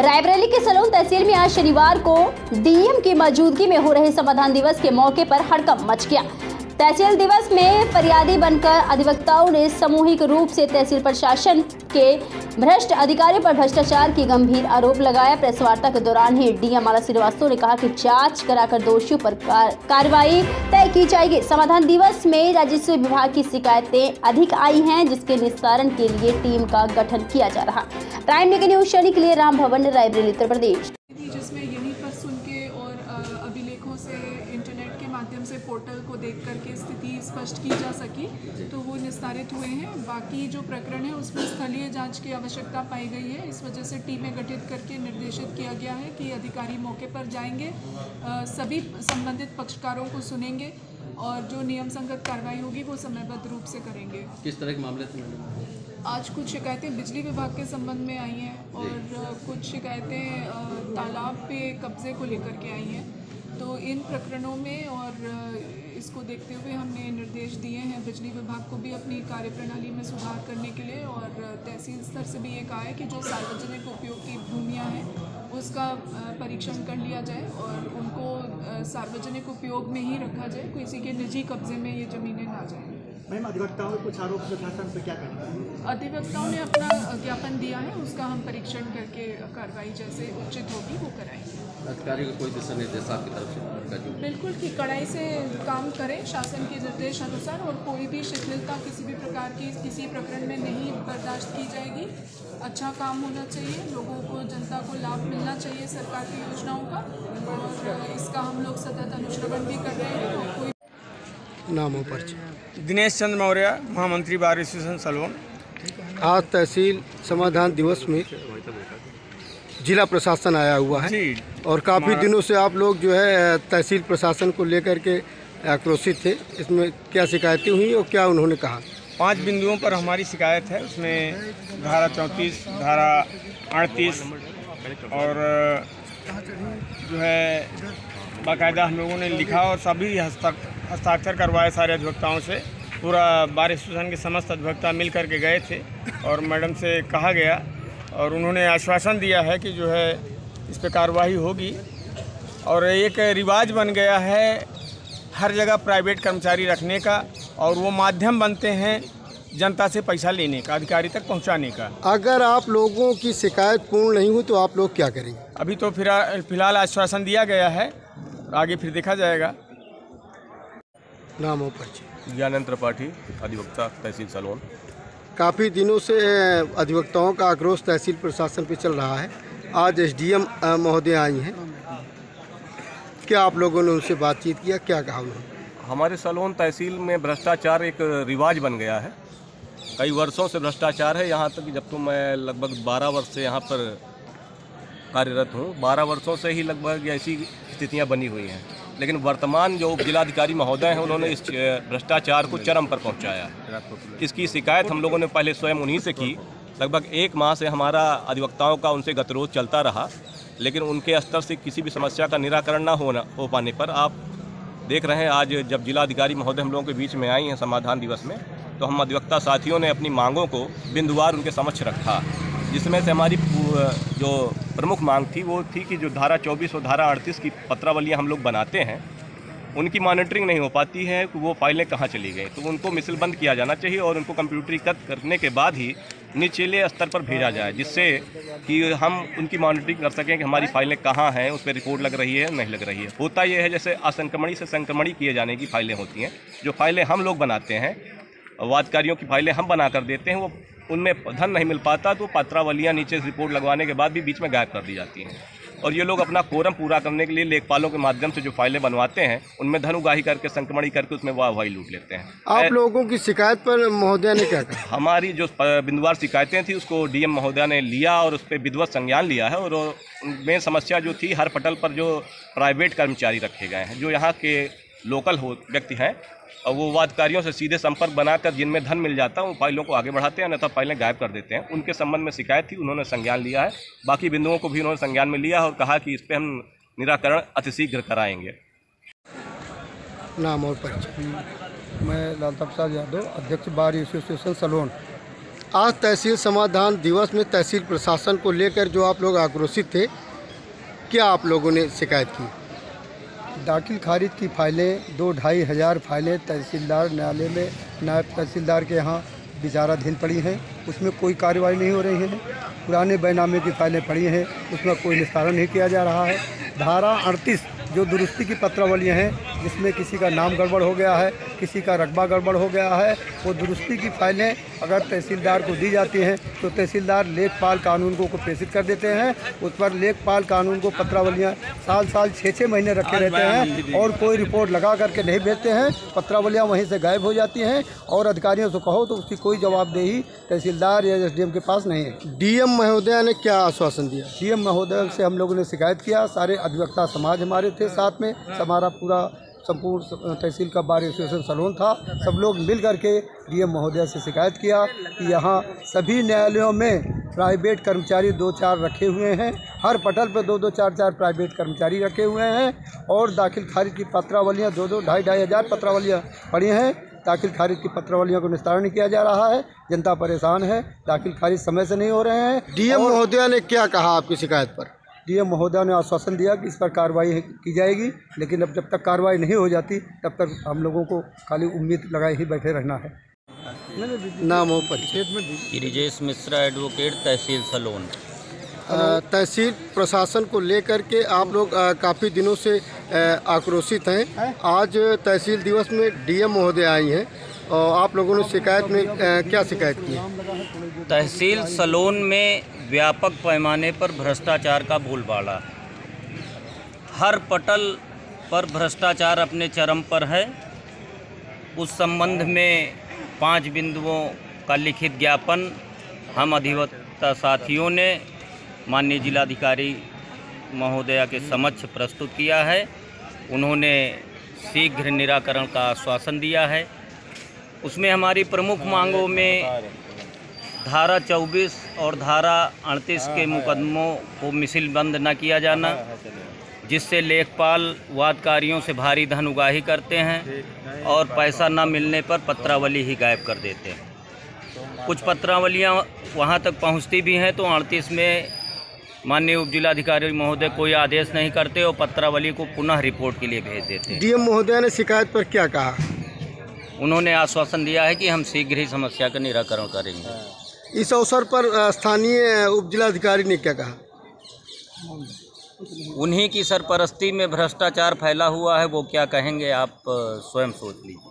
रायबरेली के सलोन तहसील में आज शनिवार को डीएम की मौजूदगी में हो रहे समाधान दिवस के मौके पर हड़कंप मच गया। तहसील दिवस में फरियादी बनकर अधिवक्ताओं ने सामूहिक रूप से तहसील प्रशासन के भ्रष्ट अधिकारियों पर भ्रष्टाचार की गंभीर आरोप लगाया। प्रेस वार्ता के दौरान ही डीएम माला श्रीवास्तव ने कहा कि जांच कराकर दोषियों पर कार्रवाई तय की जाएगी। समाधान दिवस में राजस्व विभाग की शिकायतें अधिक आई हैं, जिसके निस्तारण के लिए टीम का गठन किया जा रहा। प्राइम मीडिया न्यूज शनि के लिए राम भवन, रायबरेली, उत्तर प्रदेश। जिसमें यहीं पर सुन के और अभिलेखों से इंटरनेट के माध्यम से पोर्टल को देख करके स्थिति स्पष्ट की जा सकी, तो वो निस्तारित हुए हैं। बाकी जो प्रकरण है उसमें स्थलीय जांच की आवश्यकता पाई गई है। इस वजह से टीमें गठित करके निर्देशित किया गया है कि अधिकारी मौके पर जाएंगे, सभी संबंधित पक्षकारों को सुनेंगे और जो नियम संगत कार्रवाई होगी वो समयबद्ध रूप से करेंगे। किस तरह के मामले थे? आज कुछ शिकायतें बिजली विभाग के संबंध में आई हैं और कुछ शिकायतें तालाब पे कब्जे को लेकर के आई हैं। तो इन प्रकरणों में और इसको देखते हुए हमने निर्देश दिए हैं बिजली विभाग को भी अपनी कार्यप्रणाली में सुधार करने के लिए, और तहसील स्तर से भी ये कहा है कि जो सार्वजनिक उपयोग की भूमियाँ हैं उसका परीक्षण कर लिया जाए और उनको सार्वजनिक उपयोग में ही रखा जाए, किसी के निजी कब्जे में ये ज़मीनें ना जाएँ। मैम, अधिवक्ताओं में कुछ आरोप प्रशासन पे क्या करेंगे? अधिवक्ताओं ने अपना ज्ञापन दिया है, उसका हम परीक्षण करके कार्रवाई जैसे उचित होगी वो कराएंगे। अधिकारी को कोई दिशा निर्देश आपकी तरफ से? बिल्कुल कि कड़ाई से काम करें शासन के निर्देश अनुसार, और कोई भी शिथिलता किसी भी प्रकार की किसी प्रकरण में नहीं बर्दाश्त की जाएगी। अच्छा काम होना चाहिए, लोगों को, जनता को लाभ मिलना चाहिए सरकार की योजनाओं का, और इसका हम लोग सतत अनुश्रवण भी कर रहे हैं। और कोई नामों पर दिनेश चंद्र मौर्य, महामंत्री बार एसोसिएशन सलोन। आज तहसील समाधान दिवस में जिला प्रशासन आया हुआ है और काफ़ी दिनों से आप लोग जो है तहसील प्रशासन को लेकर के आक्रोशित थे। इसमें क्या शिकायतें हुई और क्या उन्होंने कहा? 5 बिंदुओं पर हमारी शिकायत है। उसमें धारा 34, धारा 38 और जो है बाकायदा हम लोगों ने लिखा और सभी हस्ताक्षर करवाए सारे अधिवक्ताओं से। पूरा बार एसोसिएशन के समस्त अधिवक्ता मिल कर के गए थे और मैडम से कहा गया और उन्होंने आश्वासन दिया है कि जो है इस पर कार्रवाई होगी। और एक रिवाज बन गया है हर जगह प्राइवेट कर्मचारी रखने का, और वो माध्यम बनते हैं जनता से पैसा लेने का, अधिकारी तक पहुंचाने का। अगर आप लोगों की शिकायत पूर्ण नहीं हुई तो आप लोग क्या करेंगे? अभी तो फिलहाल आश्वासन दिया गया है, आगे फिर देखा जाएगा। नामों पर ज्ञानेंद्र त्रिपाठी, अधिवक्ता, तहसील सलोन। काफ़ी दिनों से अधिवक्ताओं का आक्रोश तहसील प्रशासन पे चल रहा है। आज एसडीएम महोदय आई हैं, क्या आप लोगों ने उनसे बातचीत किया, क्या कहा उन्होंने? हमारे सलोन तहसील में भ्रष्टाचार एक रिवाज बन गया है। कई वर्षों से भ्रष्टाचार है, यहाँ तक कि जब तो मैं लगभग 12 वर्ष से यहाँ पर कार्यरत हूँ, 12 वर्षों से ही लगभग ऐसी स्थितियाँ बनी हुई हैं। लेकिन वर्तमान जो जिलाधिकारी महोदय हैं उन्होंने इस भ्रष्टाचार को चरम पर पहुंचाया। इसकी शिकायत हम लोगों ने पहले स्वयं उन्हीं से की। लगभग 1 माह से हमारा अधिवक्ताओं का उनसे गतिरोध चलता रहा, लेकिन उनके स्तर से किसी भी समस्या का निराकरण ना हो पाने पर आप देख रहे हैं आज जब जिलाधिकारी महोदय हम लोगों के बीच में आई हैं समाधान दिवस में, तो हम अधिवक्ता साथियों ने अपनी मांगों को बिंदुवार उनके समक्ष रखा, जिसमें से हमारी जो प्रमुख मांग थी वो थी कि जो धारा 24 और धारा 38 की पत्रावलियाँ हम लोग बनाते हैं उनकी मॉनिटरिंग नहीं हो पाती है कि वो फाइलें कहाँ चली गई, तो उनको मिसलबंद किया जाना चाहिए और उनको कंप्यूटरीकृत करने के बाद ही निचले स्तर पर भेजा जाए, जिससे कि हम उनकी मॉनिटरिंग कर सकें कि हमारी फाइलें कहाँ हैं, उस पर रिपोर्ट लग रही है नहीं लग रही है। होता यह है जैसे असंक्रमणी से संक्रमणी किए जाने की फाइलें होती हैं, जो फाइलें हम लोग बनाते हैं, वादकारियों की फाइलें हम बना कर देते हैं, वो उनमें धन नहीं मिल पाता तो पत्रावलियाँ नीचे रिपोर्ट लगवाने के बाद भी बीच में गायब कर दी जाती हैं। और ये लोग अपना कोरम पूरा करने के लिए लेखपालों के माध्यम से जो फाइलें बनवाते हैं उनमें धन उगाही करके संक्रमणी करके उसमें वाहवाही लूट लेते हैं। आप लोगों की शिकायत पर महोदय ने क्या कहा? हमारी जो बिंदुवार शिकायतें थी उसको डीएम महोदय ने लिया और उस पर विधिवत संज्ञान लिया है। और उनमें समस्या जो थी, हर पटल पर जो प्राइवेट कर्मचारी रखे गए हैं जो यहाँ के लोकल व्यक्ति हैं, और वो वादकारियों से सीधे संपर्क बनाकर जिनमें धन मिल जाता है उन फाइलों को आगे बढ़ाते हैं, अन्यथा फाइलें गायब कर देते हैं। उनके संबंध में शिकायत थी, उन्होंने संज्ञान लिया है। बाकी बिंदुओं को भी उन्होंने संज्ञान में लिया और कहा कि इस पर हम निराकरण अतिशीघ्र कराएंगे। नाम और परिचय? मैं लालता प्रसाद यादव, अध्यक्ष बार एसोसिएशन सलोन। आज तहसील समाधान दिवस में तहसील प्रशासन को लेकर जो आप लोग आक्रोशित थे, क्या आप लोगों ने शिकायत की? दाखिल खारिज की फाइलें 2-2.5 हज़ार फाइलें तहसीलदार न्यायालय में नायब तहसीलदार के यहाँ विचाराधीन पड़ी हैं, उसमें कोई कार्रवाई नहीं हो रही है। पुराने बैनामे की फाइलें पड़ी हैं, उसमें कोई निस्तारण नहीं किया जा रहा है। धारा 38 जो दुरुस्ती की पत्रावलियाँ हैं, जिसमें किसी का नाम गड़बड़ हो गया है, किसी का रकबा गड़बड़ हो गया है, वो दुरुस्ती की फाइलें अगर तहसीलदार को दी जाती हैं तो तहसीलदार लेखपाल कानून को प्रेषित कर देते हैं। उस पर लेखपाल कानून को पत्रावलियाँ साल 6-6 महीने रखे रहते हैं और कोई रिपोर्ट लगा करके नहीं भेजते हैं। पत्रावलियाँ वहीं से गायब हो जाती हैं और अधिकारियों से कहो तो उसकी कोई जवाबदेही तहसीलदार या एसडीएम के पास नहीं है। डीएम महोदय ने क्या आश्वासन दिया? डीएम महोदय से हम लोगों ने शिकायत किया, सारे अधिवक्ता समाज हमारे थे साथ में, हमारा पूरा संपूर्ण तहसील का बार एसोसिएशन सलोन था, सब लोग मिल करके डीएम महोदय से शिकायत किया कि यहाँ सभी न्यायालयों में प्राइवेट कर्मचारी 2-4 रखे हुए हैं, हर पटल पर 2-2, 4-4 प्राइवेट कर्मचारी रखे हुए हैं और दाखिल खारिज की पत्रावलियाँ 2-2, 2.5 हज़ार पत्रावलियाँ पड़ी हैं। दाखिल खारिज की पत्रावलियों को निस्तारण नहीं किया जा रहा है, जनता परेशान है, दाखिल खारिज समय से नहीं हो रहे हैं। डीएम महोदय ने क्या कहा आपकी शिकायत पर? डीएम महोदय ने आश्वासन दिया कि इस पर कार्रवाई की जाएगी, लेकिन अब जब तक कार्रवाई नहीं हो जाती तब तक हम लोगों को खाली उम्मीद लगाए ही बैठे रहना है। नाम हो परिचय? गिरिजेश मिश्रा, एडवोकेट, तहसील सलोन। तहसील प्रशासन को लेकर के आप लोग काफ़ी दिनों से आक्रोशित हैं। आज तहसील दिवस में डीएम महोदय आई हैं और आप लोगों ने शिकायत में क्या शिकायत की? तहसील सलोन में व्यापक पैमाने पर भ्रष्टाचार का बोलबाला, हर पटल पर भ्रष्टाचार अपने चरम पर है। उस संबंध में 5 बिंदुओं का लिखित ज्ञापन हम अधिवक्ता साथियों ने माननीय जिलाधिकारी महोदया के समक्ष प्रस्तुत किया है। उन्होंने शीघ्र निराकरण का आश्वासन दिया है। उसमें हमारी प्रमुख मांगों में धारा 24 और धारा 38 के मुकदमों को मिसिलबंद न किया जाना, जिससे लेखपाल वादकारियों से भारी धन उगाही करते हैं और पैसा न मिलने पर पत्रावली ही गायब कर देते हैं। कुछ पत्रावलियां वहां तक पहुंचती भी हैं तो 38 में माननीय उप जिलाधिकारी महोदय कोई आदेश नहीं करते और पत्रावली को पुनः रिपोर्ट के लिए भेज देते हैं। डीएम महोदय ने शिकायत पर क्या कहा? उन्होंने आश्वासन दिया है कि हम शीघ्र ही समस्या का निराकरण करेंगे। इस अवसर पर स्थानीय उप जिलाधिकारी ने क्या कहा? उन्हीं की सरपरस्ती में भ्रष्टाचार फैला हुआ है, वो क्या कहेंगे आप स्वयं सोच लीजिए।